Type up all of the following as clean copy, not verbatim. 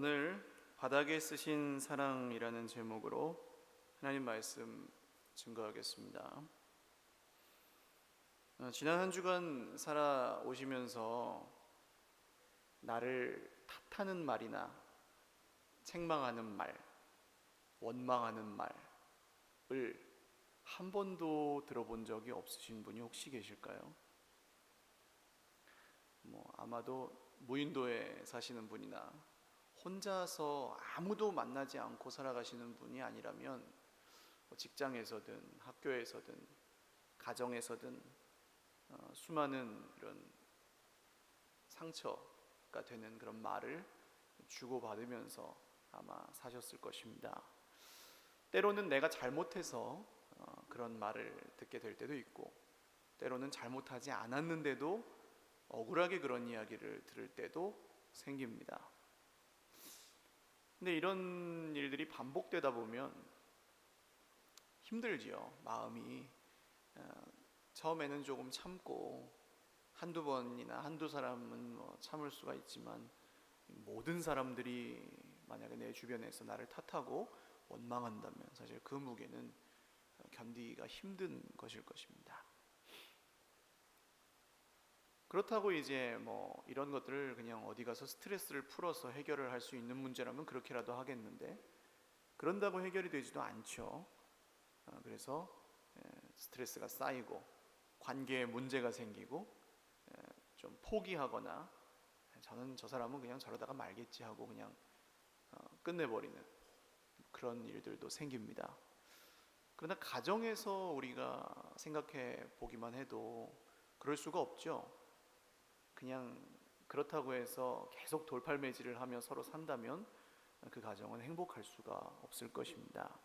오늘 바닥에 쓰신 사랑이라는 제목으로 하나님 말씀 증거하겠습니다. 지난 한 주간 살아오시면서 나를 탓하는 말이나 책망하는 말, 원망하는 말을 한 번도 들어본 적이 없으신 분이 혹시 계실까요? 아마도 무인도에 사시는 분이나 혼자서 아무도 만나지 않고 살아가시는 분이 아니라면 직장에서든 학교에서든 가정에서든 수많은 이런 상처가 되는 그런 말을 주고받으면서 아마 사셨을 것입니다. 때로는 내가 잘못해서 그런 말을 듣게 될 때도 있고, 때로는 잘못하지 않았는데도 억울하게 그런 이야기를 들을 때도 생깁니다. 근데 이런 일들이 반복되다 보면 힘들지요. 마음이 처음에는 조금 참고 한두 번이나 한두 사람은 참을 수가 있지만, 모든 사람들이 만약에 내 주변에서 나를 탓하고 원망한다면 사실 그 무게는 견디기가 힘든 것일 것입니다. 그렇다고 이제 이런 것들을 그냥 어디 가서 스트레스를 풀어서 해결을 할 수 있는 문제라면 그렇게라도 하겠는데, 그런다고 해결이 되지도 않죠. 그래서 스트레스가 쌓이고 관계에 문제가 생기고 좀 포기하거나 저는 저 사람은 그냥 저러다가 말겠지 하고 그냥 끝내버리는 그런 일들도 생깁니다. 그러나 가정에서 우리가 생각해 보기만 해도 그럴 수가 없죠. 그냥 그렇다고 해서 계속 돌팔매질을 하며 서로 산다면 그 가정은 행복할 수가 없을 것입니다.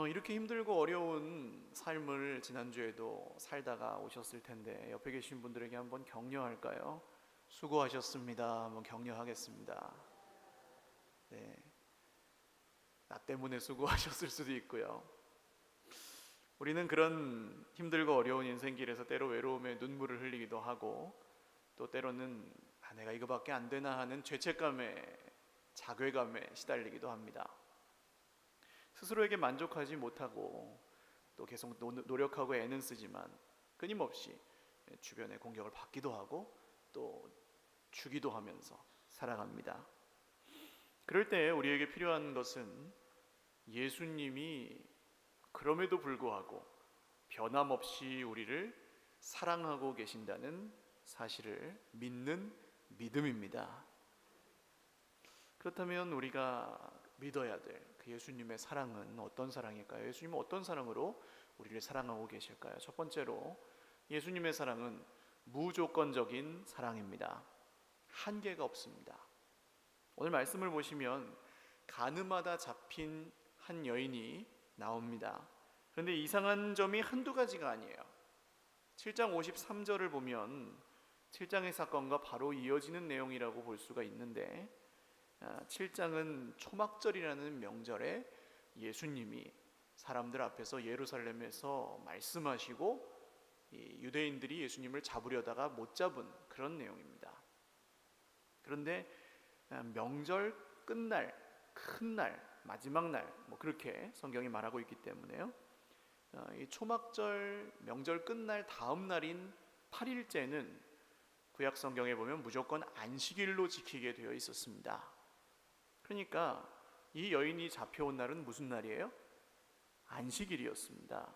이렇게 힘들고 어려운 삶을 지난주에도 살다가 오셨을 텐데, 옆에 계신 분들에게 한번 격려할까요? 수고하셨습니다. 한번 격려하겠습니다. 네, 나 때문에 수고하셨을 수도 있고요. 우리는 그런 힘들고 어려운 인생길에서 때로 외로움에 눈물을 흘리기도 하고, 또 때로는 내가 이거밖에 안 되나 하는 죄책감에, 자괴감에 시달리기도 합니다. 스스로에게 만족하지 못하고 또 계속 노력하고 애는 쓰지만 끊임없이 주변의 공격을 받기도 하고 또 주기도 하면서 살아갑니다. 그럴 때 우리에게 필요한 것은 예수님이 그럼에도 불구하고 변함없이 우리를 사랑하고 계신다는 사실을 믿는 믿음입니다. 그렇다면 우리가 믿어야 될 그 예수님의 사랑은 어떤 사랑일까요? 예수님은 어떤 사랑으로 우리를 사랑하고 계실까요? 첫 번째로, 예수님의 사랑은 무조건적인 사랑입니다. 한계가 없습니다. 오늘 말씀을 보시면 가늠하다 잡힌 한 여인이 나옵니다. 그런데 이상한 점이 한두 가지가 아니에요. 7장 53절을 보면 7장의 사건과 바로 이어지는 내용이라고 볼 수가 있는데, 7장은 초막절이라는 명절에 예수님이 사람들 앞에서 예루살렘에서 말씀하시고 유대인들이 예수님을 잡으려다가 못 잡은 그런 내용입니다. 그런데 명절 끝날, 큰 날, 마지막 날, 그렇게 성경이 말하고 있기 때문에요, 이 초막절 명절 끝날 다음 날인 8일째는 구약 성경에 보면 무조건 안식일로 지키게 되어 있었습니다. 그러니까 이 여인이 잡혀온 날은 무슨 날이에요? 안식일이었습니다.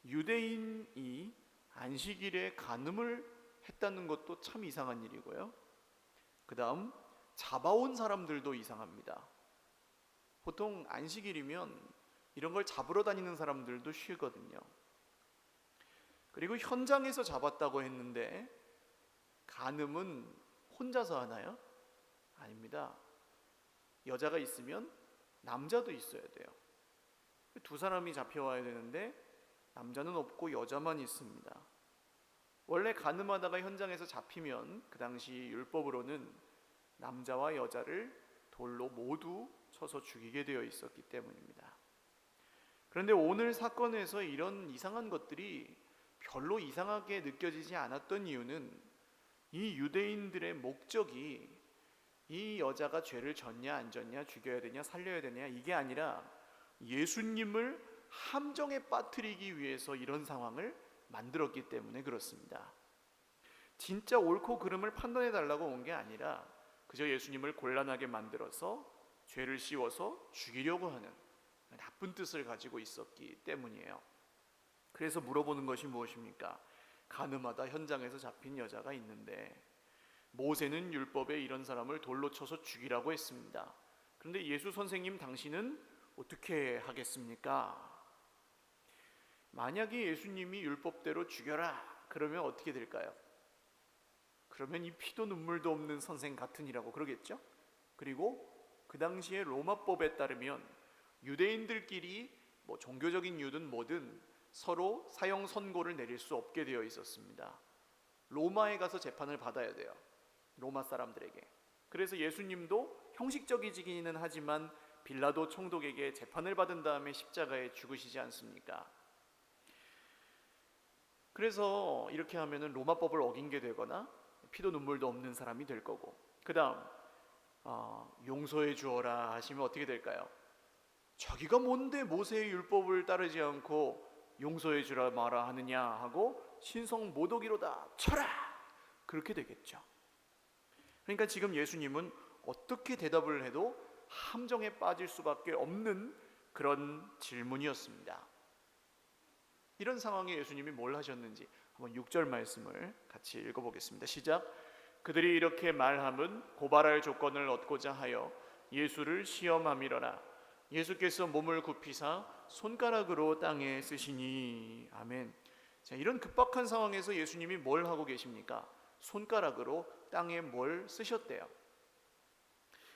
유대인이 안식일에 간음을 했다는 것도 참 이상한 일이고요, 그 다음 잡아온 사람들도 이상합니다. 보통 안식일이면 이런 걸 잡으러 다니는 사람들도 쉬거든요. 그리고 현장에서 잡았다고 했는데 간음은 혼자서 하나요? 아닙니다. 여자가 있으면 남자도 있어야 돼요. 두 사람이 잡혀와야 되는데 남자는 없고 여자만 있습니다. 원래 간음하다가 현장에서 잡히면 그 당시 율법으로는 남자와 여자를 돌로 모두 쳐서 죽이게 되어 있었기 때문입니다. 그런데 오늘 사건에서 이런 이상한 것들이 별로 이상하게 느껴지지 않았던 이유는 이 유대인들의 목적이 이 여자가 죄를 졌냐 안 졌냐, 죽여야 되냐 살려야 되냐, 이게 아니라 예수님을 함정에 빠뜨리기 위해서 이런 상황을 만들었기 때문에 그렇습니다. 진짜 옳고 그름을 판단해 달라고 온 게 아니라 그저 예수님을 곤란하게 만들어서 죄를 씌워서 죽이려고 하는 나쁜 뜻을 가지고 있었기 때문이에요. 그래서 물어보는 것이 무엇입니까? 가늠하다 현장에서 잡힌 여자가 있는데 모세는 율법에 이런 사람을 돌로 쳐서 죽이라고 했습니다. 그런데 예수 선생님 당신은 어떻게 하겠습니까? 만약에 예수님이 율법대로 죽여라 그러면 어떻게 될까요? 그러면 이 피도 눈물도 없는 선생 같으니라고 그러겠죠? 그리고 그 당시에 로마법에 따르면 유대인들끼리 종교적인 이유든 뭐든 서로 사형 선고를 내릴 수 없게 되어 있었습니다. 로마에 가서 재판을 받아야 돼요. 로마 사람들에게. 그래서 예수님도 형식적이지기는 하지만 빌라도 총독에게 재판을 받은 다음에 십자가에 죽으시지 않습니까? 그래서 이렇게 하면은 로마법을 어긴 게 되거나 피도 눈물도 없는 사람이 될 거고, 그 다음 용서해 주어라 하시면 어떻게 될까요? 자기가 뭔데 모세의 율법을 따르지 않고 용서해 주라 마라 하느냐 하고 신성 모독이로다 쳐라, 그렇게 되겠죠. 그러니까 지금 예수님은 어떻게 대답을 해도 함정에 빠질 수밖에 없는 그런 질문이었습니다. 이런 상황에 예수님이 뭘 하셨는지 한번 6절 말씀을 같이 읽어보겠습니다. 시작. 그들이 이렇게 말함은 고발할 조건을 얻고자 하여 예수를 시험함이러라. 예수께서 몸을 굽히사 손가락으로 땅에 쓰시니. 아멘. 자, 이런 급박한 상황에서 예수님이 뭘 하고 계십니까? 손가락으로 땅에 뭘 쓰셨대요.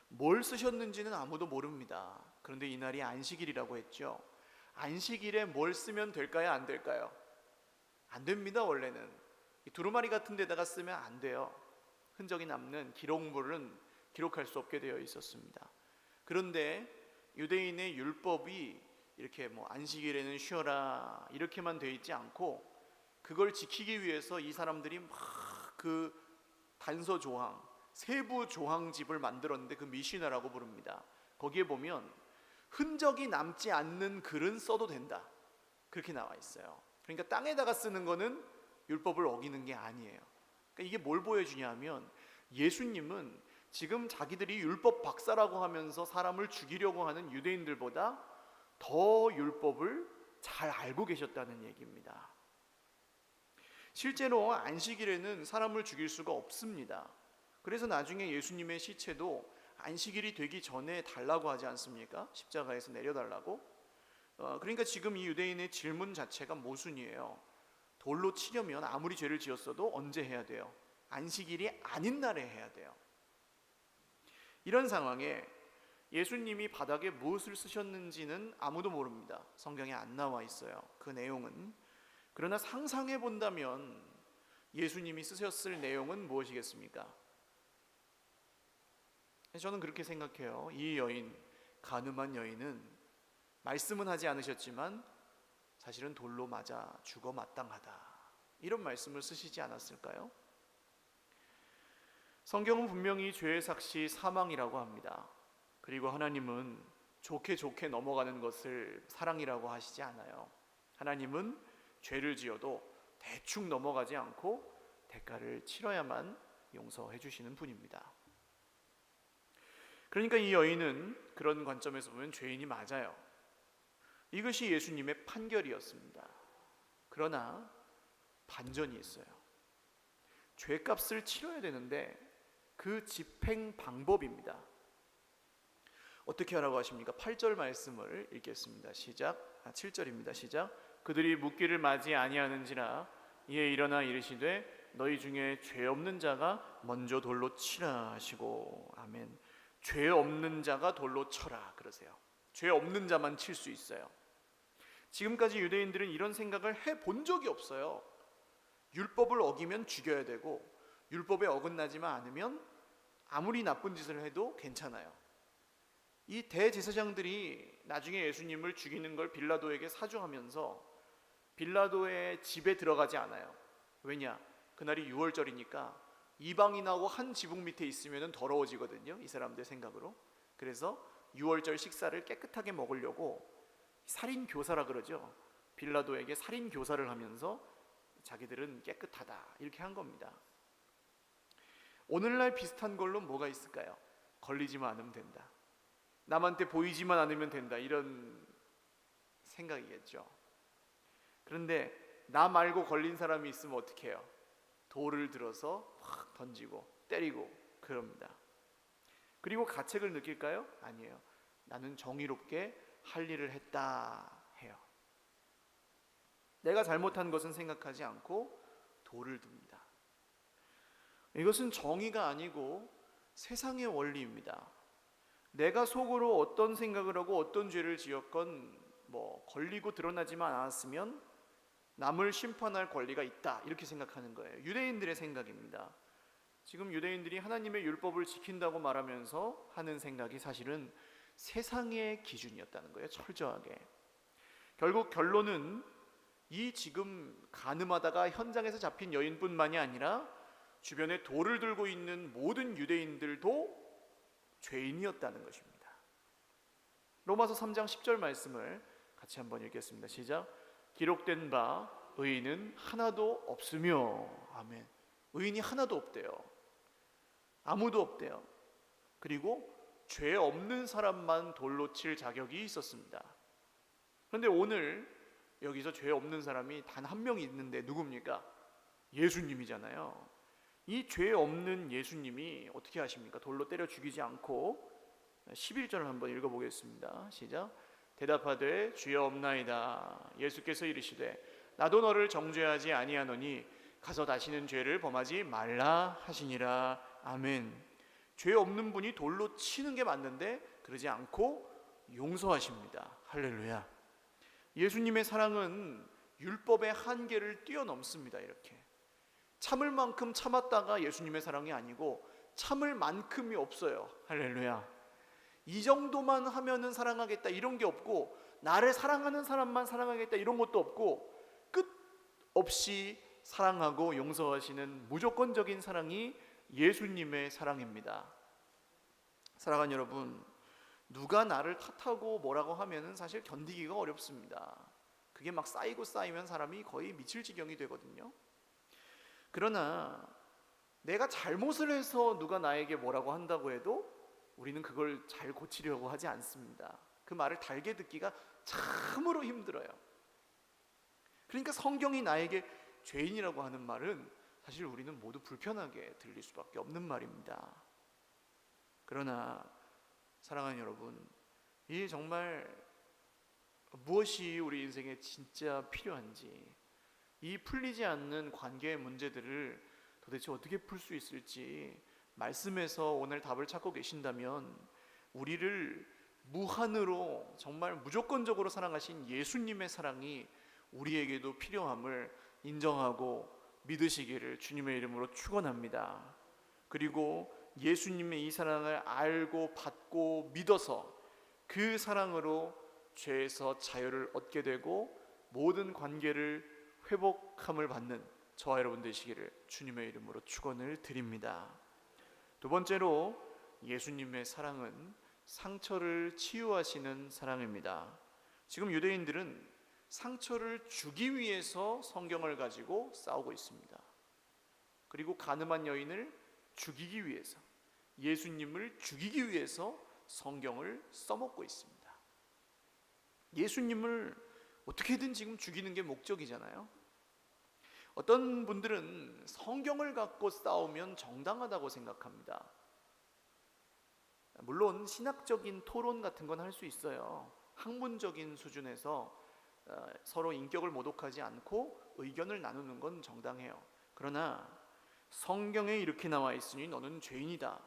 뭘 쓰셨는지는 아무도 모릅니다. 그런데 이날이 안식일이라고 했죠. 안식일에 뭘 쓰면 될까요? 안 될까요? 안 됩니다. 원래는 두루마리 같은 데다가 쓰면 안 돼요. 흔적이 남는 기록물은 기록할 수 없게 되어 있었습니다. 그런데 유대인의 율법이 이렇게 안식일에는 쉬어라 이렇게만 되어 있지 않고 그걸 지키기 위해서 이 사람들이 막 그 단서 조항, 세부 조항집을 만들었는데 그 미시나라고 부릅니다. 거기에 보면 흔적이 남지 않는 글은 써도 된다, 그렇게 나와 있어요. 그러니까 땅에다가 쓰는 거는 율법을 어기는 게 아니에요. 그러니까 이게 뭘 보여주냐면 예수님은 지금 자기들이 율법 박사라고 하면서 사람을 죽이려고 하는 유대인들보다 더 율법을 잘 알고 계셨다는 얘기입니다. 실제로 안식일에는 사람을 죽일 수가 없습니다. 그래서 나중에 예수님의 시체도 안식일이 되기 전에 달라고 하지 않습니까? 십자가에서 내려달라고. 그러니까 지금 이 유대인의 질문 자체가 모순이에요. 돌로 치려면 아무리 죄를 지었어도 언제 해야 돼요? 안식일이 아닌 날에 해야 돼요. 이런 상황에 예수님이 바닥에 무엇을 쓰셨는지는 아무도 모릅니다. 성경에 안 나와 있어요. 그 내용은. 그러나 상상해 본다면 예수님이 쓰셨을 내용은 무엇이겠습니까? 저는 그렇게 생각해요. 이 여인, 간음한 여인은 말씀은 하지 않으셨지만 사실은 돌로 맞아 죽어 마땅하다, 이런 말씀을 쓰시지 않았을까요? 성경은 분명히 죄의 삭시 사망이라고 합니다. 그리고 하나님은 좋게 넘어가는 것을 사랑이라고 하시지 않아요. 하나님은 죄를 지어도 대충 넘어가지 않고 대가를 치러야만 용서해 주시는 분입니다. 그러니까 이 여인은 그런 관점에서 보면 죄인이 맞아요. 이것이 예수님의 판결이었습니다. 그러나 반전이 있어요. 죄값을 치러야 되는데 그 집행 방법입니다. 어떻게 하라고 하십니까? 8절 말씀을 읽겠습니다. 시작. 7절입니다. 시작. 그들이 묻기를 맞이 아니하는지라 이에 일어나 이르시되 너희 중에 죄 없는 자가 먼저 돌로 치라 하시고. 아멘. 죄 없는 자가 돌로 쳐라 그러세요. 죄 없는 자만 칠 수 있어요. 지금까지 유대인들은 이런 생각을 해본 적이 없어요. 율법을 어기면 죽여야 되고 율법에 어긋나지만 않으면 아무리 나쁜 짓을 해도 괜찮아요. 이 대제사장들이 나중에 예수님을 죽이는 걸 빌라도에게 사주하면서 빌라도의 집에 들어가지 않아요. 왜냐? 그날이 6월절이니까 이방인하고 한 지붕 밑에 있으면 더러워지거든요, 이 사람들 생각으로. 그래서 유월절 식사를 깨끗하게 먹으려고 살인 교사라 그러죠. 빌라도에게 살인 교사를 하면서 자기들은 깨끗하다 이렇게 한 겁니다. 오늘날 비슷한 걸로 뭐가 있을까요? 걸리지만 않으면 된다, 남한테 보이지만 않으면 된다, 이런 생각이겠죠. 그런데 나 말고 걸린 사람이 있으면 어떻게 해요? 돌을 들어서 확 던지고 때리고 그럽니다. 그리고 가책을 느낄까요? 아니에요. 나는 정의롭게 할 일을 했다 해요. 내가 잘못한 것은 생각하지 않고 돌을 듭니다. 이것은 정의가 아니고 세상의 원리입니다. 내가 속으로 어떤 생각을 하고 어떤 죄를 지었건 걸리고 드러나지만 않았으면 남을 심판할 권리가 있다, 이렇게 생각하는 거예요. 유대인들의 생각입니다. 지금 유대인들이 하나님의 율법을 지킨다고 말하면서 하는 생각이 사실은 세상의 기준이었다는 거예요. 철저하게. 결국 결론은 이 지금 간음하다가 현장에서 잡힌 여인뿐만이 아니라 주변에 돌을 들고 있는 모든 유대인들도 죄인이었다는 것입니다. 로마서 3장 10절 말씀을 같이 한번 읽겠습니다. 시작. 기록된 바 의인은 하나도 없으며. 아멘. 의인이 하나도 없대요. 아무도 없대요. 그리고 죄 없는 사람만 돌로 칠 자격이 있었습니다. 그런데 오늘 여기서 죄 없는 사람이 단 한 명이 있는데 누굽니까? 예수님이잖아요. 이 죄 없는 예수님이 어떻게 하십니까? 돌로 때려 죽이지 않고 11절을 한번 읽어보겠습니다. 시작. 대답하되 주여 없나이다. 예수께서 이르시되 나도 너를 정죄하지 아니하노니 가서 다시는 죄를 범하지 말라 하시니라. 아멘. 죄 없는 분이 돌로 치는 게 맞는데 그러지 않고 용서하십니다. 할렐루야. 예수님의 사랑은 율법의 한계를 뛰어넘습니다. 이렇게 참을 만큼 참았다가 예수님의 사랑이 아니고 참을 만큼이 없어요. 할렐루야. 이 정도만 하면은 사랑하겠다 이런 게 없고, 나를 사랑하는 사람만 사랑하겠다 이런 것도 없고, 끝 없이 사랑하고 용서하시는 무조건적인 사랑이 예수님의 사랑입니다. 사랑하는 여러분, 누가 나를 탓하고 뭐라고 하면은 사실 견디기가 어렵습니다. 그게 막 쌓이고 쌓이면 사람이 거의 미칠 지경이 되거든요. 그러나 내가 잘못을 해서 누가 나에게 뭐라고 한다고 해도 우리는 그걸 잘 고치려고 하지 않습니다. 그 말을 달게 듣기가 참으로 힘들어요. 그러니까 성경이 나에게 죄인이라고 하는 말은 사실 우리는 모두 불편하게 들릴 수밖에 없는 말입니다. 그러나 사랑하는 여러분, 이 정말 무엇이 우리 인생에 진짜 필요한지, 이 풀리지 않는 관계의 문제들을 도대체 어떻게 풀 수 있을지 말씀에서 오늘 답을 찾고 계신다면, 우리를 무한으로 정말 무조건적으로 사랑하신 예수님의 사랑이 우리에게도 필요함을 인정하고 믿으시기를 주님의 이름으로 축원합니다. 그리고 예수님의 이 사랑을 알고 받고 믿어서 그 사랑으로 죄에서 자유를 얻게 되고 모든 관계를 회복함을 받는 저와 여러분 되시기를 주님의 이름으로 축원을 드립니다. 두 번째로, 예수님의 사랑은 상처를 치유하시는 사랑입니다. 지금 유대인들은 상처를 주기 위해서 성경을 가지고 싸우고 있습니다. 그리고 간음한 여인을 죽이기 위해서, 예수님을 죽이기 위해서 성경을 써먹고 있습니다. 예수님을 어떻게든 지금 죽이는 게 목적이잖아요. 어떤 분들은 성경을 갖고 싸우면 정당하다고 생각합니다. 물론 신학적인 토론 같은 건 할 수 있어요. 학문적인 수준에서 서로 인격을 모독하지 않고 의견을 나누는 건 정당해요. 그러나 성경에 이렇게 나와 있으니 너는 죄인이다,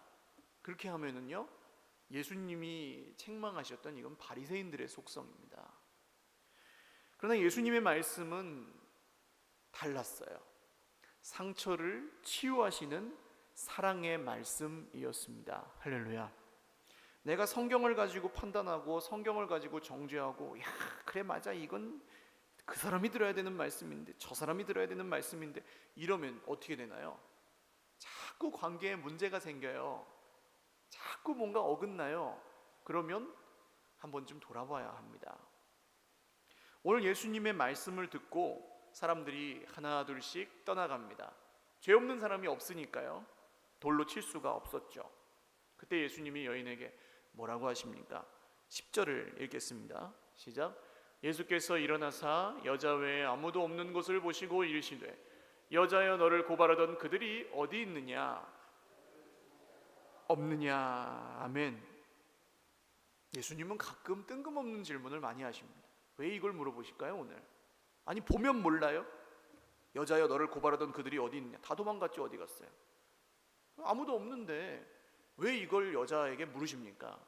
그렇게 하면은요, 예수님이 책망하셨던 이건 바리새인들의 속성입니다. 그러나 예수님의 말씀은 달랐어요. 상처를 치유하시는 사랑의 말씀이었습니다. 할렐루야. 내가 성경을 가지고 판단하고 성경을 가지고 정죄하고, 야 그래 맞아, 이건 그 사람이 들어야 되는 말씀인데 저 사람이 들어야 되는 말씀인데, 이러면 어떻게 되나요? 자꾸 자꾸 관계에 문제가 생겨요. 자꾸 뭔가 어긋나요. 그러면 한 번쯤 돌아봐야 합니다. 오늘 예수님의 말씀을 듣고 사람들이 하나 둘씩 떠나갑니다. 죄 없는 사람이 없으니까요. 돌로 칠 수가 없었죠. 그때 예수님이 여인에게 뭐라고 하십니까? 10절을 읽겠습니다. 시작. 예수께서 일어나사 여자 외에 아무도 없는 곳을 보시고 이르시되 여자여 너를 고발하던 그들이 어디 있느냐? 없느냐? 아멘. 예수님은 가끔 뜬금없는 질문을 많이 하십니다. 왜 이걸 물어보실까요 오늘? 아니 보면 몰라요? 여자여 너를 고발하던 그들이 어디 있느냐? 다 도망갔지 어디 갔어요? 아무도 없는데 왜 이걸 여자에게 물으십니까?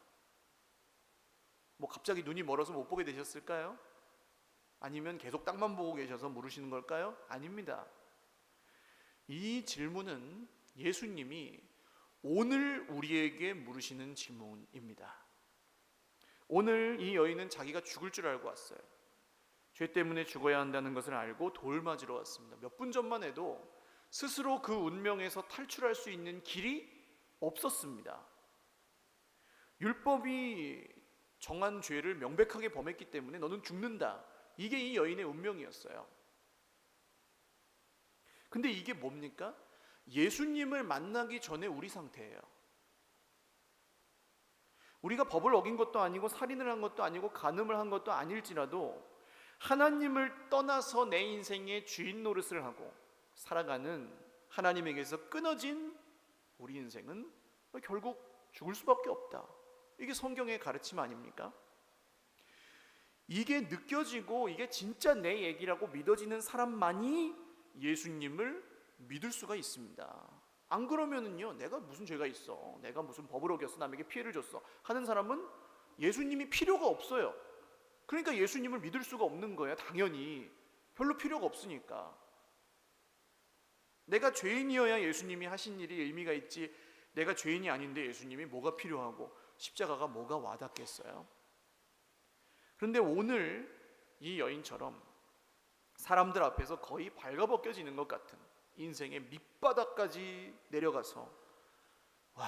뭐 갑자기 눈이 멀어서 못 보게 되셨을까요? 아니면 계속 땅만 보고 계셔서 물으시는 걸까요? 아닙니다. 이 질문은 예수님이 오늘 우리에게 물으시는 질문입니다. 오늘 이 여인은 자기가 죽을 줄 알고 왔어요. 죄 때문에 죽어야 한다는 것을 알고 돌 맞으러 왔습니다. 몇 분 전만 해도 스스로 그 운명에서 탈출할 수 있는 길이 없었습니다. 율법이 정한 죄를 명백하게 범했기 때문에 너는 죽는다. 이게 이 여인의 운명이었어요. 근데 이게 뭡니까? 예수님을 만나기 전에 우리 상태예요. 우리가 법을 어긴 것도 아니고 살인을 한 것도 아니고 간음을 한 것도 아닐지라도 하나님을 떠나서 내 인생의 주인 노릇을 하고 살아가는 하나님에게서 끊어진 우리 인생은 결국 죽을 수밖에 없다. 이게 성경의 가르침 아닙니까? 이게 느껴지고 이게 진짜 내 얘기라고 믿어지는 사람만이 예수님을 믿을 수가 있습니다. 안 그러면은요, 내가 무슨 죄가 있어, 내가 무슨 법을 어겼어, 남에게 피해를 줬어 하는 사람은 예수님이 필요가 없어요. 그러니까 예수님을 믿을 수가 없는 거예요. 당연히 별로 필요가 없으니까. 내가 죄인이어야 예수님이 하신 일이 의미가 있지, 내가 죄인이 아닌데 예수님이 뭐가 필요하고 십자가가 뭐가 와닿겠어요? 그런데 오늘 이 여인처럼 사람들 앞에서 거의 발가벗겨지는 것 같은 인생의 밑바닥까지 내려가서 와,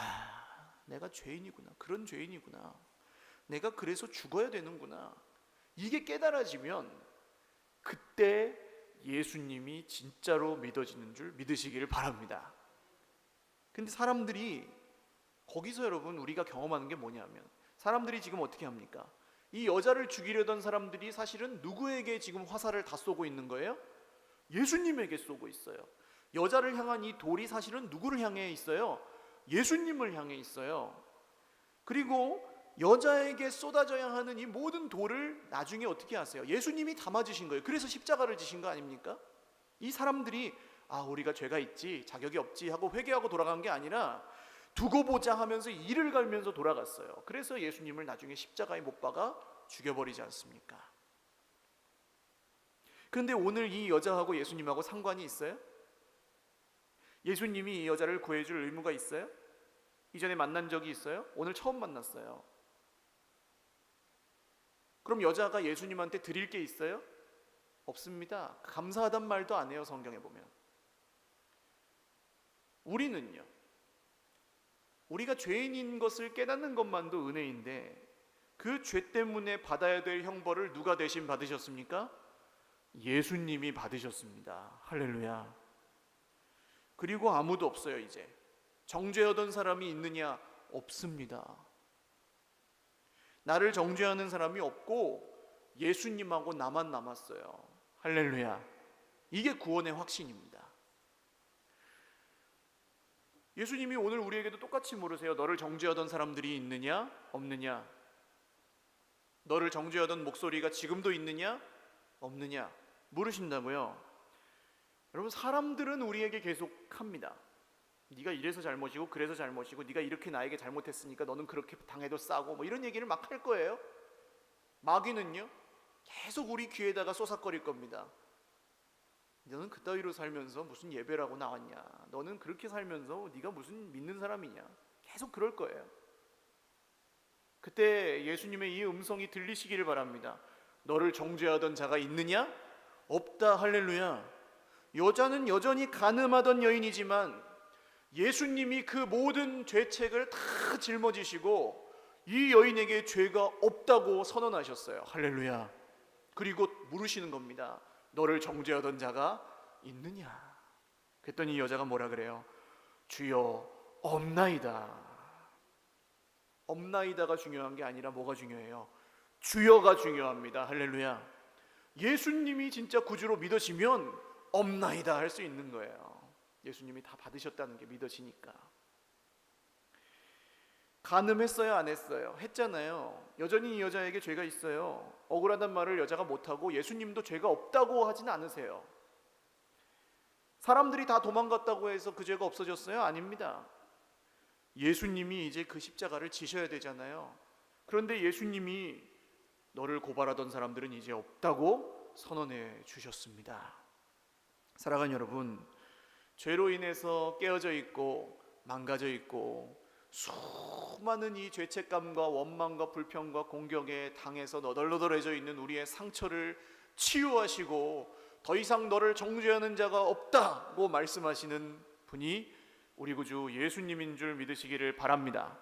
내가 죄인이구나, 그런 죄인이구나, 내가 그래서 죽어야 되는구나, 이게 깨달아지면 그때 예수님이 진짜로 믿어지는 줄 믿으시기를 바랍니다. 근데 사람들이 거기서 여러분 우리가 경험하는 게 뭐냐면, 사람들이 지금 어떻게 합니까? 이 여자를 죽이려던 사람들이 사실은 누구에게 지금 화살을 다 쏘고 있는 거예요? 예수님에게 쏘고 있어요. 여자를 향한 이 돌이 사실은 누구를 향해 있어요? 예수님을 향해 있어요. 그리고 여자에게 쏟아져야 하는 이 모든 돌을 나중에 어떻게 하세요? 예수님이 다 맞으신 거예요. 그래서 십자가를 지신 거 아닙니까? 이 사람들이 우리가 죄가 있지, 자격이 없지 하고 회개하고 돌아간 게 아니라 두고 보자 하면서 이를 갈면서 돌아갔어요. 그래서 예수님을 나중에 십자가에 못 박아 죽여버리지 않습니까? 그런데 오늘 이 여자하고 예수님하고 상관이 있어요? 예수님이 이 여자를 구해줄 의무가 있어요? 이전에 만난 적이 있어요? 오늘 처음 만났어요. 그럼 여자가 예수님한테 드릴 게 있어요? 없습니다. 감사하단 말도 안 해요. 성경에 보면. 우리는요, 우리가 죄인인 것을 깨닫는 것만도 은혜인데 그 죄 때문에 받아야 될 형벌을 누가 대신 받으셨습니까? 예수님이 받으셨습니다. 할렐루야. 그리고 아무도 없어요. 이제 정죄하던 사람이 있느냐? 없습니다. 나를 정죄하는 사람이 없고 예수님하고 나만 남았어요. 할렐루야. 이게 구원의 확신입니다. 예수님이 오늘 우리에게도 똑같이 물으세요. 너를 정죄하던 사람들이 있느냐? 없느냐? 너를 정죄하던 목소리가 지금도 있느냐? 없느냐? 물으신다고요. 여러분, 사람들은 우리에게 계속 합니다. 네가 이래서 잘못이고 그래서 잘못이고 네가 이렇게 나에게 잘못했으니까 너는 그렇게 당해도 싸고 뭐 이런 얘기를 막 할 거예요. 마귀는요, 계속 우리 귀에다가 쏘삭거릴 겁니다. 너는 그따위로 살면서 무슨 예배라고 나왔냐? 너는 그렇게 살면서 네가 무슨 믿는 사람이냐? 계속 그럴 거예요. 그때 예수님의 이 음성이 들리시기를 바랍니다. 너를 정죄하던 자가 있느냐? 없다. 할렐루야. 여자는 여전히 간음하던 여인이지만 예수님이 그 모든 죄책을 다 짊어지시고 이 여인에게 죄가 없다고 선언하셨어요. 할렐루야. 그리고 물으시는 겁니다. 너를 정죄하던 자가 있느냐? 그랬더니 이 여자가 뭐라 그래요? 주여 없나이다. 없나이다가 중요한 게 아니라 뭐가 중요해요? 주여가 중요합니다. 할렐루야. 예수님이 진짜 구주로 믿어지면 없나이다 할 수 있는 거예요. 예수님이 다 받으셨다는 게 믿어지니까. 간음했어요, 안 했어요? 했잖아요. 여전히 이 여자에게 죄가 있어요. 억울하단 말을 여자가 못하고 예수님도 죄가 없다고 하진 않으세요. 사람들이 다 도망갔다고 해서 그 죄가 없어졌어요? 아닙니다. 예수님이 이제 그 십자가를 지셔야 되잖아요. 그런데 예수님이 너를 고발하던 사람들은 이제 없다고 선언해 주셨습니다. 사랑하는 여러분, 죄로 인해서 깨어져 있고 망가져 있고 수많은 이 죄책감과 원망과 불평과 공격에 당해서 너덜너덜해져 있는 우리의 상처를 치유하시고 더 이상 너를 정죄하는 자가 없다고 말씀하시는 분이 우리 구주 예수님인 줄 믿으시기를 바랍니다.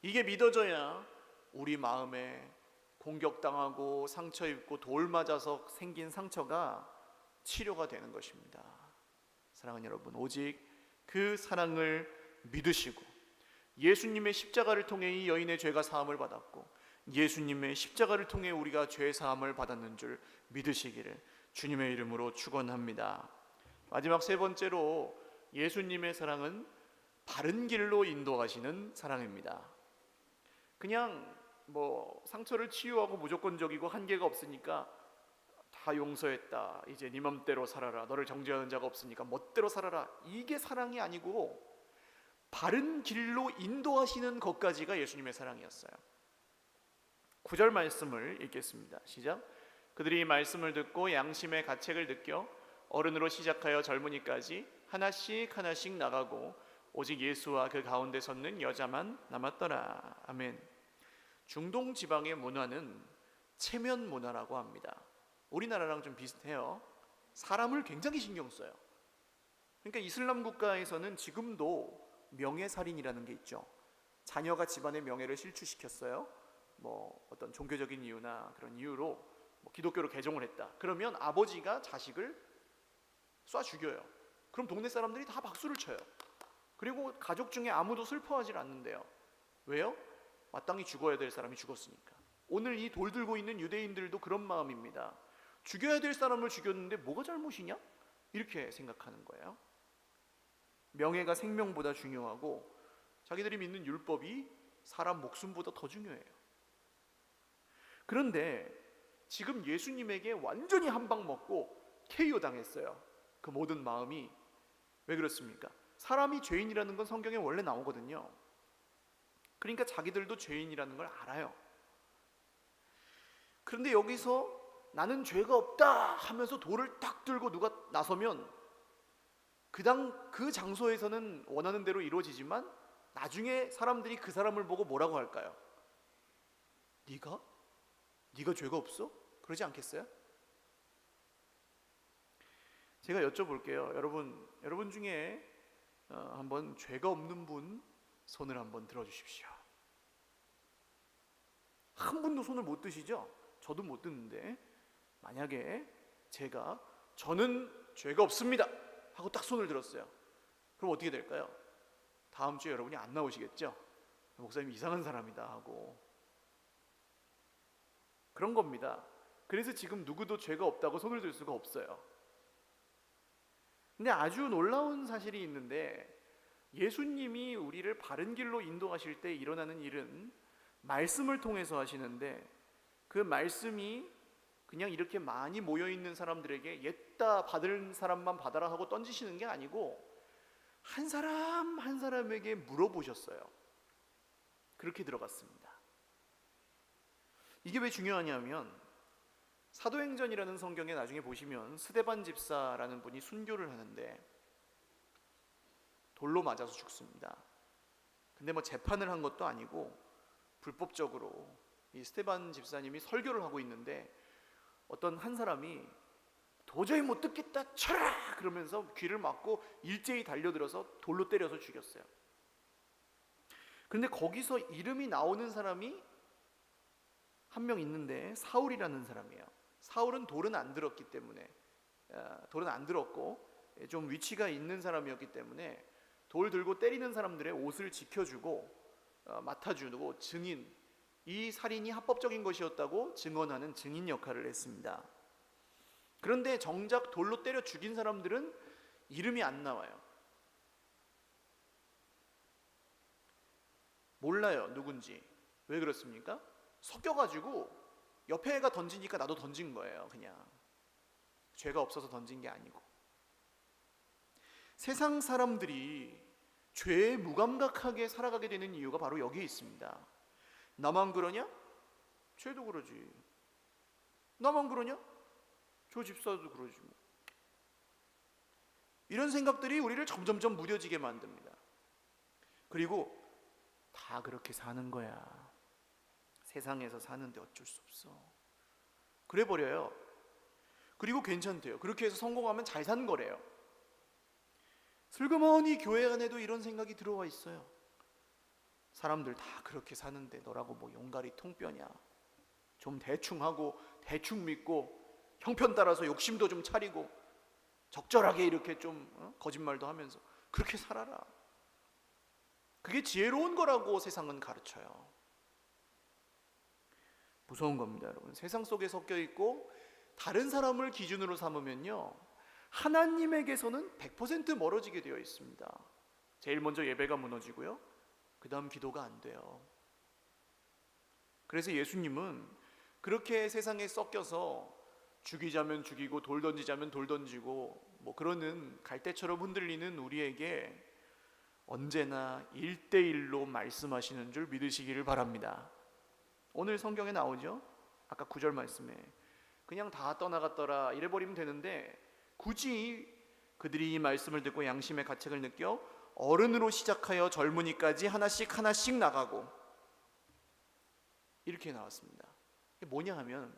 이게 믿어져야 우리 마음에 공격당하고 상처 입고 돌 맞아서 생긴 상처가 치료가 되는 것입니다. 사랑하는 여러분, 오직 그 사랑을 믿으시고 예수님의 십자가를 통해 이 여인의 죄가 사함을 받았고 예수님의 십자가를 통해 우리가 죄 사함을 받았는 줄 믿으시기를 주님의 이름으로 축원합니다. 마지막 세 번째로 예수님의 사랑은 바른 길로 인도하시는 사랑입니다. 그냥 상처를 치유하고 무조건적이고 한계가 없으니까 다 용서했다, 이제 네 맘대로 살아라, 너를 정죄하는 자가 없으니까 멋대로 살아라, 이게 사랑이 아니고 바른 길로 인도하시는 것까지가 예수님의 사랑이었어요. 9절 말씀을 읽겠습니다. 시작. 그들이 말씀을 듣고 양심의 가책을 느껴 어른으로 시작하여 젊은이까지 하나씩 하나씩 나가고 오직 예수와 그 가운데 섰는 여자만 남았더라. 아멘. 중동 지방의 문화는 체면 문화라고 합니다. 우리나라랑 좀 비슷해요. 사람을 굉장히 신경 써요. 그러니까 이슬람 국가에서는 지금도 명예살인이라는 게 있죠. 자녀가 집안의 명예를 실추시켰어요. 어떤 종교적인 이유나 그런 이유로 기독교로 개종을 했다. 그러면 아버지가 자식을 쏴 죽여요. 그럼 동네 사람들이 다 박수를 쳐요. 그리고 가족 중에 아무도 슬퍼하지 않는데요. 왜요? 마땅히 죽어야 될 사람이 죽었으니까. 오늘 이 돌 들고 있는 유대인들도 그런 마음입니다. 죽여야 될 사람을 죽였는데 뭐가 잘못이냐? 이렇게 생각하는 거예요. 명예가 생명보다 중요하고 자기들이 믿는 율법이 사람 목숨보다 더 중요해요. 그런데 지금 예수님에게 완전히 한 방 먹고 KO 당했어요. 그 모든 마음이. 왜 그렇습니까? 사람이 죄인이라는 건 성경에 원래 나오거든요. 그러니까 자기들도 죄인이라는 걸 알아요. 그런데 여기서 나는 죄가 없다 하면서 돌을 딱 들고 누가 나서면 그 장소에서는 원하는 대로 이루어지지만 나중에 사람들이 그 사람을 보고 뭐라고 할까요? 네가 죄가 없어? 그러지 않겠어요? 제가 여쭤볼게요. 여러분 중에 한번 죄가 없는 분 손을 한번 들어주십시오. 한 분도 손을 못 드시죠? 저도 못 드는데 만약에 저는 죄가 없습니다 하고 딱 손을 들었어요. 그럼 어떻게 될까요? 다음 주에 여러분이 안 나오시겠죠? 목사님 이상한 사람이다 하고. 그런 겁니다. 그래서 지금 누구도 죄가 없다고 손을 들 수가 없어요. 근데 아주 놀라운 사실이 있는데 예수님이 우리를 바른 길로 인도하실 때 일어나는 일은 말씀을 통해서 하시는데 그 말씀이 그냥 이렇게 많이 모여있는 사람들에게 옛다 받을 사람만 받아라 하고 던지시는 게 아니고 한 사람 한 사람에게 물어보셨어요. 그렇게 들어갔습니다. 이게 왜 중요하냐면 사도행전이라는 성경에 나중에 보시면 스데반 집사라는 분이 순교를 하는데 돌로 맞아서 죽습니다. 근데 재판을 한 것도 아니고 불법적으로 이 스데반 집사님이 설교를 하고 있는데 어떤 한 사람이 도저히 못 듣겠다, 쳐라! 그러면서 귀를 막고 일제히 달려들어서 돌로 때려서 죽였어요. 그런데 거기서 이름이 나오는 사람이 한 명 있는데 사울이라는 사람이에요. 사울은 돌은 안 들었기 때문에, 돌은 안 들었고 좀 위치가 있는 사람이었기 때문에 돌 들고 때리는 사람들의 옷을 지켜주고 맡아주고 증인, 이 살인이 합법적인 것이었다고 증언하는 증인 역할을 했습니다. 그런데 정작 돌로 때려 죽인 사람들은 이름이 안 나와요. 몰라요, 누군지. 왜 그렇습니까? 섞여가지고 옆에 애가 던지니까 나도 던진 거예요. 그냥 죄가 없어서 던진 게 아니고. 세상 사람들이 죄에 무감각하게 살아가게 되는 이유가 바로 여기에 있습니다. 나만 그러냐? 쟤도 그러지. 나만 그러냐? 저 집사도 그러지 뭐. 이런 생각들이 우리를 점점점 무뎌지게 만듭니다. 그리고 다 그렇게 사는 거야. 세상에서 사는데 어쩔 수 없어. 그래 버려요. 그리고 괜찮대요. 그렇게 해서 성공하면 잘 사는 거래요. 슬그머니 교회 안에도 이런 생각이 들어와 있어요. 사람들 다 그렇게 사는데 너라고 뭐 용가리 통뼈냐. 좀 대충 하고 대충 믿고 형편 따라서 욕심도 좀 차리고 적절하게 이렇게 좀 거짓말도 하면서 그렇게 살아라. 그게 지혜로운 거라고 세상은 가르쳐요. 무서운 겁니다, 여러분. 세상 속에 섞여 있고 다른 사람을 기준으로 삼으면요, 하나님에게서는 100% 멀어지게 되어 있습니다. 제일 먼저 예배가 무너지고요, 그 다음 기도가 안 돼요. 그래서 예수님은 그렇게 세상에 섞여서 죽이자면 죽이고 돌 던지자면 돌 던지고 뭐 그러는 갈대처럼 흔들리는 우리에게 언제나 1대1로 말씀하시는 줄 믿으시기를 바랍니다. 오늘 성경에 나오죠? 아까 9절 말씀에 그냥 다 떠나갔더라 이래버리면 되는데, 굳이 그들이 이 말씀을 듣고 양심의 가책을 느껴 어른으로 시작하여 젊은이까지 하나씩 하나씩 나가고 이렇게 나왔습니다. 이게 뭐냐 하면,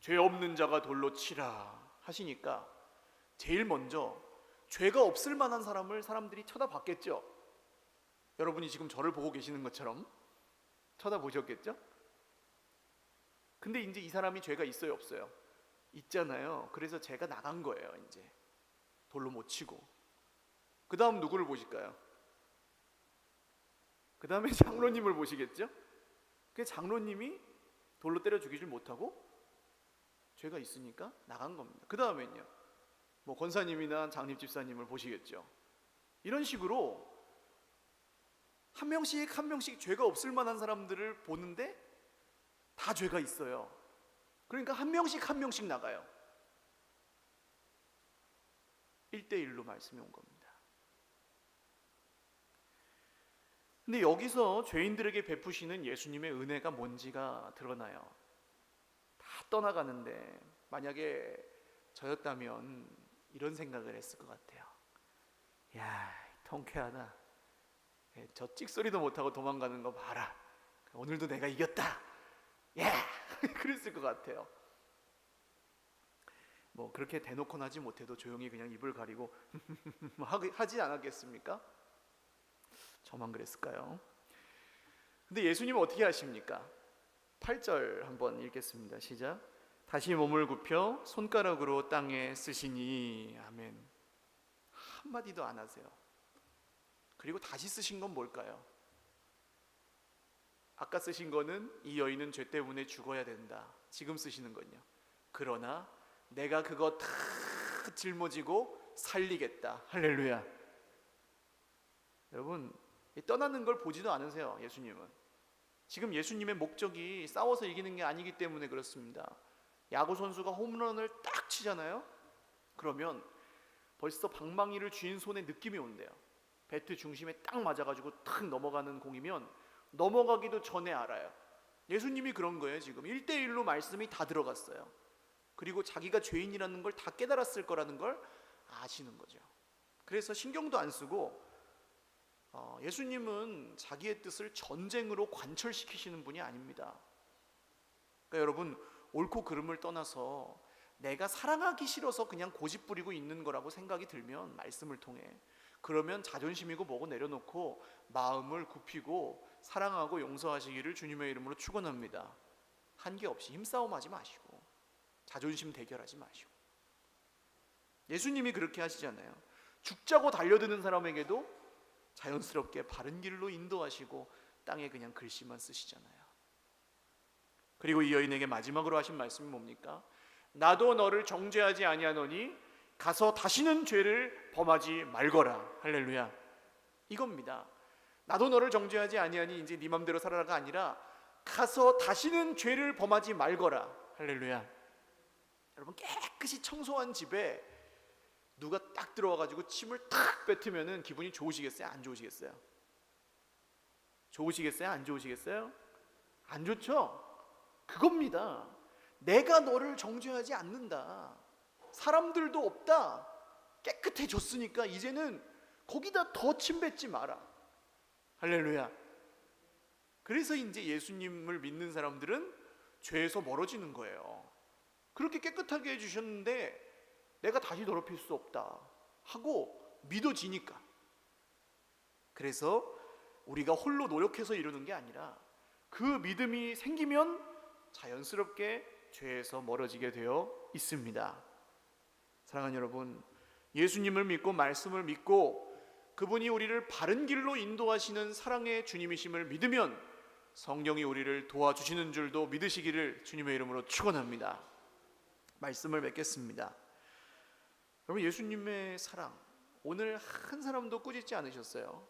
죄 없는 자가 돌로 치라 하시니까 제일 먼저 죄가 없을 만한 사람을 사람들이 쳐다봤겠죠. 여러분이 지금 저를 보고 계시는 것처럼 쳐다보셨겠죠? 근데 이제 이 사람이 죄가 있어요, 없어요? 있잖아요. 그래서 죄가 나간 거예요. 이제 돌로 못 치고. 그 다음 누구를 보실까요? 그 다음에 장로님을 보시겠죠? 그 장로님이 돌로 때려 죽이질 못하고 죄가 있으니까 나간 겁니다. 그 다음엔요, 뭐 권사님이나 장립 집사님을 보시겠죠. 이런 식으로 한 명씩 한 명씩 죄가 없을 만한 사람들을 보는데 다 죄가 있어요. 그러니까 한 명씩 한 명씩 나가요. 1대1로 말씀이 온 겁니다. 근데 여기서 죄인들에게 베푸시는 예수님의 은혜가 뭔지가 드러나요. 다 떠나가는데 만약에 저였다면 이런 생각을 했을 것 같아요. 야, 통쾌하다. 저 찍소리도 못하고 도망가는 거 봐라. 오늘도 내가 이겼다. 야, 그랬을 것 같아요. 뭐 그렇게 대놓고는 하지 못해도 조용히 그냥 입을 가리고 하지 않았겠습니까? 저만 그랬을까요? 근데 예수님은 어떻게 하십니까? 8절 한번 읽겠습니다. 시작. 다시 몸을 굽혀 손가락으로 땅에 쓰시니. 아멘. 한마디도 안 하세요. 그리고 다시 쓰신 건 뭘까요? 아까 쓰신 거는 이 여인은 죄 때문에 죽어야 된다. 지금 쓰시는 건요, 그러나 내가 그거 다 짊어지고 살리겠다. 할렐루야. 여러분, 떠나는 걸 보지도 않으세요. 예수님은 지금 예수님의 목적이 싸워서 이기는 게 아니기 때문에 그렇습니다. 야구 선수가 홈런을 딱 치잖아요. 그러면 벌써 방망이를 쥐인 손에 느낌이 온대요. 배트 중심에 딱 맞아가지고 탁 넘어가는 공이면 넘어가기도 전에 알아요. 예수님이 그런 거예요. 지금 1대1로 말씀이 다 들어갔어요. 그리고 자기가 죄인이라는 걸 다 깨달았을 거라는 걸 아시는 거죠. 그래서 신경도 안 쓰고 예수님은 자기의 뜻을 전쟁으로 관철시키시는 분이 아닙니다. 그러니까 여러분, 옳고 그름을 떠나서 내가 사랑하기 싫어서 그냥 고집 부리고 있는 거라고 생각이 들면, 말씀을 통해, 그러면 자존심이고 뭐고 내려놓고 마음을 굽히고 사랑하고 용서하시기를 주님의 이름으로 축원합니다. 한계 없이 힘싸움하지 마시고 자존심 대결하지 마시고. 예수님이 그렇게 하시잖아요. 죽자고 달려드는 사람에게도 자연스럽게 바른 길로 인도하시고 땅에 그냥 글씨만 쓰시잖아요. 그리고 이 여인에게 마지막으로 하신 말씀이 뭡니까? 나도 너를 정죄하지 아니하노니 가서 다시는 죄를 범하지 말거라. 할렐루야. 이겁니다. 나도 너를 정죄하지 아니하니 이제 네 맘대로 살아라가 아니라 가서 다시는 죄를 범하지 말거라. 할렐루야. 여러분, 깨끗이 청소한 집에 누가 딱 들어와가지고 침을 탁 뱉으면 기분이 좋으시겠어요? 안 좋으시겠어요? 좋으시겠어요? 안 좋으시겠어요? 안 좋죠? 그겁니다. 내가 너를 정죄하지 않는다. 사람들도 없다. 깨끗해졌으니까 이제는 거기다 더 침 뱉지 마라. 할렐루야. 그래서 이제 예수님을 믿는 사람들은 죄에서 멀어지는 거예요. 그렇게 깨끗하게 해주셨는데 내가 다시 더럽힐 수 없다 하고 믿어지니까. 그래서 우리가 홀로 노력해서 이루는 게 아니라 그 믿음이 생기면 자연스럽게 죄에서 멀어지게 되어 있습니다. 사랑하는 여러분, 예수님을 믿고 말씀을 믿고 그분이 우리를 바른 길로 인도하시는 사랑의 주님이심을 믿으면 성령이 우리를 도와주시는 줄도 믿으시기를 주님의 이름으로 축원합니다. 말씀을 맺겠습니다. 여러분, 예수님의 사랑, 오늘 한 사람도 꾸짖지 않으셨어요.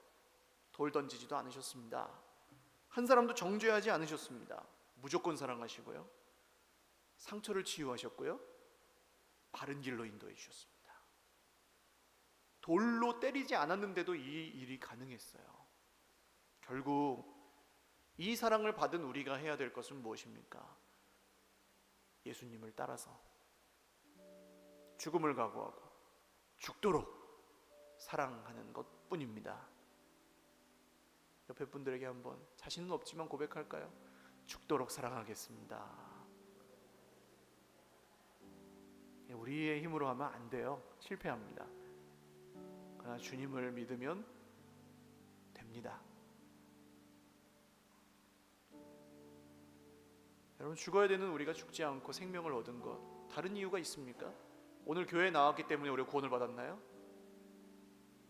돌 던지지도 않으셨습니다. 한 사람도 정죄하지 않으셨습니다. 무조건 사랑하시고요, 상처를 치유하셨고요, 바른 길로 인도해 주셨습니다. 돌로 때리지 않았는데도 이 일이 가능했어요. 결국 이 사랑을 받은 우리가 해야 될 것은 무엇입니까? 예수님을 따라서 죽음을 각오하고 죽도록 사랑하는 것뿐입니다. 옆에 분들에게 한번 자신은 없지만 고백할까요? 죽도록 사랑하겠습니다. 우리의 힘으로 하면 안 돼요. 실패합니다. 그러나 주님을 믿으면 됩니다. 여러분, 죽어야 되는 우리가 죽지 않고 생명을 얻은 것, 다른 이유가 있습니까? 오늘 교회에 나왔기 때문에 우리가 구원을 받았나요?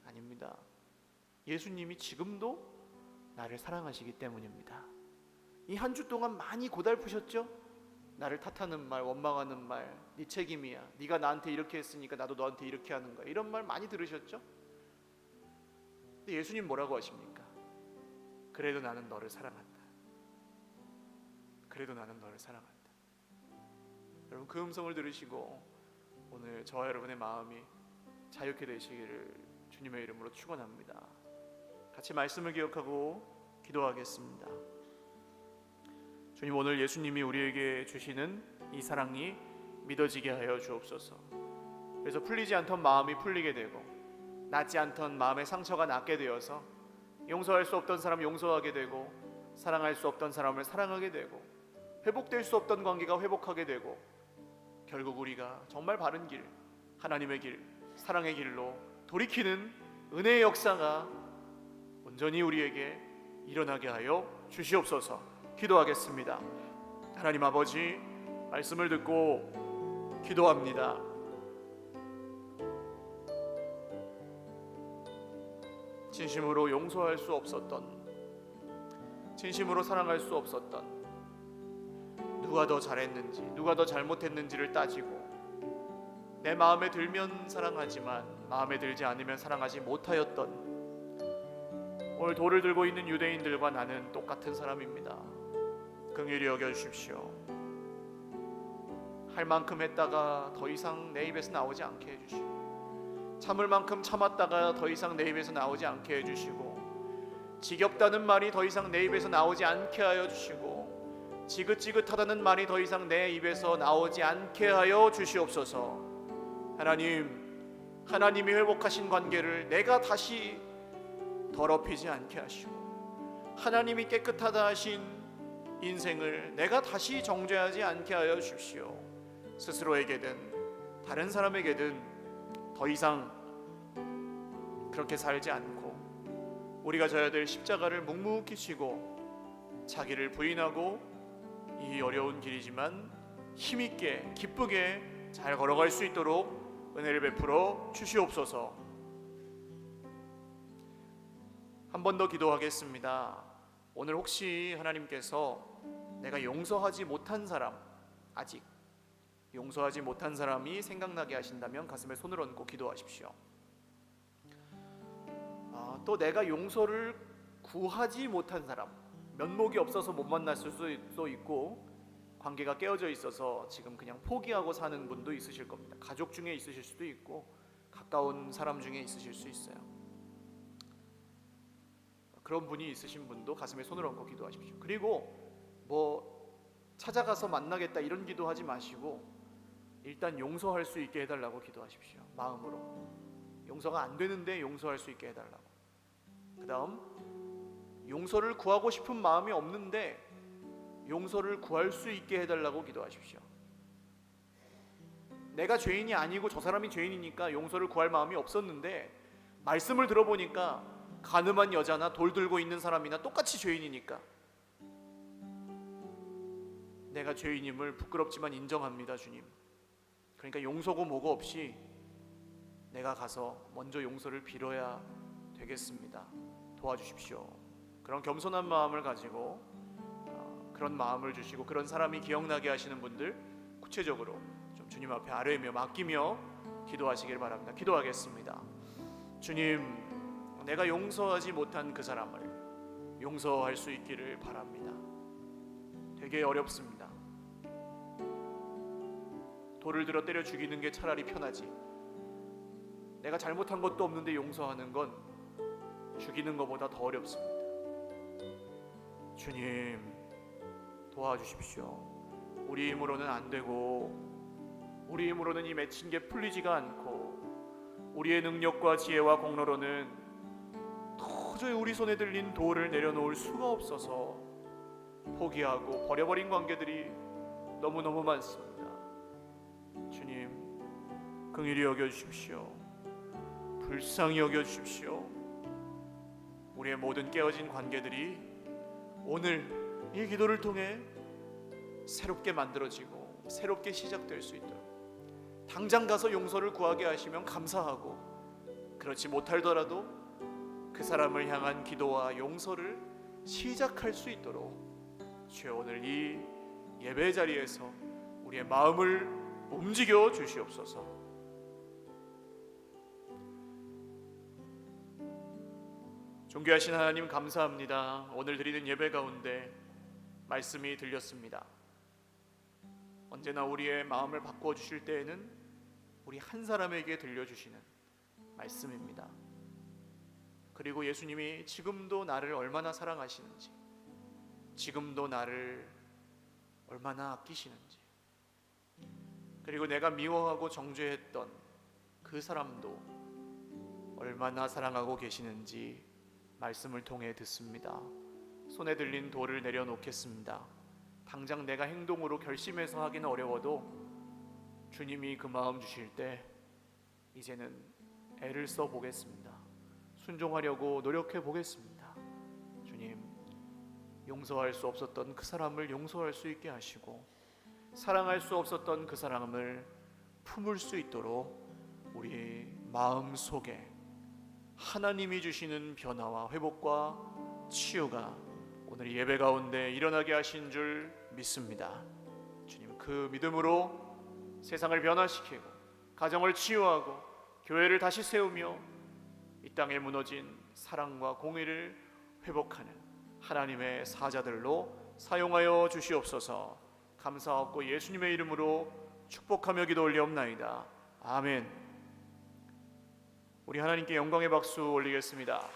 아닙니다. 예수님이 지금도 나를 사랑하시기 때문입니다. 이 한 주 동안 많이 고달프셨죠? 나를 탓하는 말, 원망하는 말, 네 책임이야, 네가 나한테 이렇게 했으니까 나도 너한테 이렇게 하는 거야, 이런 말 많이 들으셨죠? 근데 예수님 뭐라고 하십니까? 그래도 나는 너를 사랑한다. 그래도 나는 너를 사랑한다. 여러분, 그 음성을 들으시고 오늘 저와 여러분의 마음이 자유케 되시기를 주님의 이름으로 축원합니다. 같이 말씀을 기억하고 기도하겠습니다. 주님, 오늘 예수님이 우리에게 주시는 이 사랑이 믿어지게 하여 주옵소서. 그래서 풀리지 않던 마음이 풀리게 되고 낫지 않던 마음의 상처가 낫게 되어서 용서할 수 없던 사람 용서하게 되고 사랑할 수 없던 사람을 사랑하게 되고 회복될 수 없던 관계가 회복하게 되고 결국 우리가 정말 바른 길, 하나님의 길, 사랑의 길로 돌이키는 은혜의 역사가 온전히 우리에게 일어나게 하여 주시옵소서. 기도하겠습니다. 하나님 아버지, 말씀을 듣고 기도합니다. 진심으로 용서할 수 없었던, 진심으로 사랑할 수 없었던, 누가 더 잘했는지, 누가 더 잘못했는지를 따지고 내 마음에 들면 사랑하지만 마음에 들지 않으면 사랑하지 못하였던, 오늘 돌을 들고 있는 유대인들과 나는 똑같은 사람입니다. 긍휼히 여겨주십시오. 할 만큼 했다가 더 이상 내 입에서 나오지 않게 해주시고, 참을 만큼 참았다가 더 이상 내 입에서 나오지 않게 해주시고, 지겹다는 말이 더 이상 내 입에서 나오지 않게 하여 주시고, 지긋지긋하다는 말이 더 이상 내 입에서 나오지 않게 하여 주시옵소서. 하나님, 하나님이 회복하신 관계를 내가 다시 더럽히지 않게 하시고, 하나님이 깨끗하다 하신 인생을 내가 다시 정죄하지 않게 하여 주십시오. 스스로에게든 다른 사람에게든 더 이상 그렇게 살지 않고 우리가 져야 될 십자가를 묵묵히 지고 자기를 부인하고 이 어려운 길이지만 힘있게 기쁘게 잘 걸어갈 수 있도록 은혜를 베풀어 주시옵소서. 한 번 더 기도하겠습니다. 오늘 혹시 하나님께서 내가 용서하지 못한 사람, 아직 용서하지 못한 사람이 생각나게 하신다면 가슴에 손을 얹고 기도하십시오. 또 내가 용서를 구하지 못한 사람, 면목이 없어서 못 만났을 수도 있고 관계가 깨어져 있어서 지금 그냥 포기하고 사는 분도 있으실 겁니다. 가족 중에 있으실 수도 있고 가까운 사람 중에 있으실 수 있어요. 그런 분이 있으신 분도 가슴에 손을 얹고 기도하십시오. 그리고 찾아가서 만나겠다 이런 기도하지 마시고 일단 용서할 수 있게 해달라고 기도하십시오. 마음으로 용서가 안 되는데 용서할 수 있게 해달라고. 그 다음 용서를 구하고 싶은 마음이 없는데 용서를 구할 수 있게 해달라고 기도하십시오. 내가 죄인이 아니고 저 사람이 죄인이니까 용서를 구할 마음이 없었는데 말씀을 들어보니까 가늠한 여자나 돌 들고 있는 사람이나 똑같이 죄인이니까 내가 죄인임을 부끄럽지만 인정합니다, 주님. 그러니까 용서고 뭐고 없이 내가 가서 먼저 용서를 빌어야 되겠습니다. 도와주십시오. 그런 겸손한 마음을 가지고 그런 마음을 주시고 그런 사람이 기억나게 하시는 분들 구체적으로 좀 주님 앞에 아뢰며 맡기며 기도하시길 바랍니다. 기도하겠습니다. 주님, 내가 용서하지 못한 그 사람을 용서할 수 있기를 바랍니다. 되게 어렵습니다. 돌을 들어 때려 죽이는 게 차라리 편하지. 내가 잘못한 것도 없는데 용서하는 건 죽이는 것보다 더 어렵습니다. 주님, 도와주십시오. 우리 힘으로는 안 되고 우리 힘으로는 이 맺힌 게 풀리지가 않고 우리의 능력과 지혜와 공로로는 도저히 우리 손에 들린 돌을 내려놓을 수가 없어서 포기하고 버려버린 관계들이 너무너무 많습니다. 주님, 긍휼히 여겨주십시오. 불쌍히 여겨주십시오. 우리의 모든 깨어진 관계들이 오늘 이 기도를 통해 새롭게 만들어지고 새롭게 시작될 수 있도록 당장 가서 용서를 구하게 하시면 감사하고 그렇지 못하더라도 그 사람을 향한 기도와 용서를 시작할 수 있도록 주여 오늘 이 예배 자리에서 우리의 마음을 움직여 주시옵소서. 존귀하신 하나님 감사합니다. 오늘 드리는 예배 가운데 말씀이 들렸습니다. 언제나 우리의 마음을 바꾸어 주실 때에는 우리 한 사람에게 들려주시는 말씀입니다. 그리고 예수님이 지금도 나를 얼마나 사랑하시는지, 지금도 나를 얼마나 아끼시는지, 그리고 내가 미워하고 정죄했던 그 사람도 얼마나 사랑하고 계시는지 말씀을 통해 듣습니다. 손에 들린 돌을 내려놓겠습니다. 당장 내가 행동으로 결심해서 하기는 어려워도 주님이 그 마음 주실 때 이제는 애를 써보겠습니다. 순종하려고 노력해 보겠습니다. 주님, 용서할 수 없었던 그 사람을 용서할 수 있게 하시고 사랑할 수 없었던 그 사람을 품을 수 있도록 우리 마음 속에 하나님이 주시는 변화와 회복과 치유가 오늘 예배 가운데 일어나게 하신 줄 믿습니다. 주님, 그 믿음으로 세상을 변화시키고 가정을 치유하고 교회를 다시 세우며 이 땅에 무너진 사랑과 공의를 회복하는 하나님의 사자들로 사용하여 주시옵소서. 감사하고 예수님의 이름으로 축복하며 기도 올리옵나이다. 아멘. 우리 하나님께 영광의 박수 올리겠습니다.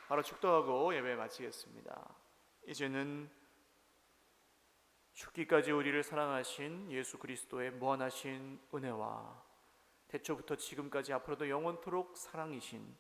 바로 축도하고 예배 마치겠습니다. 이제는 죽기까지 우리를 사랑하신 예수 그리스도의 무한하신 은혜와 태초부터 지금까지 앞으로도 영원토록 사랑이신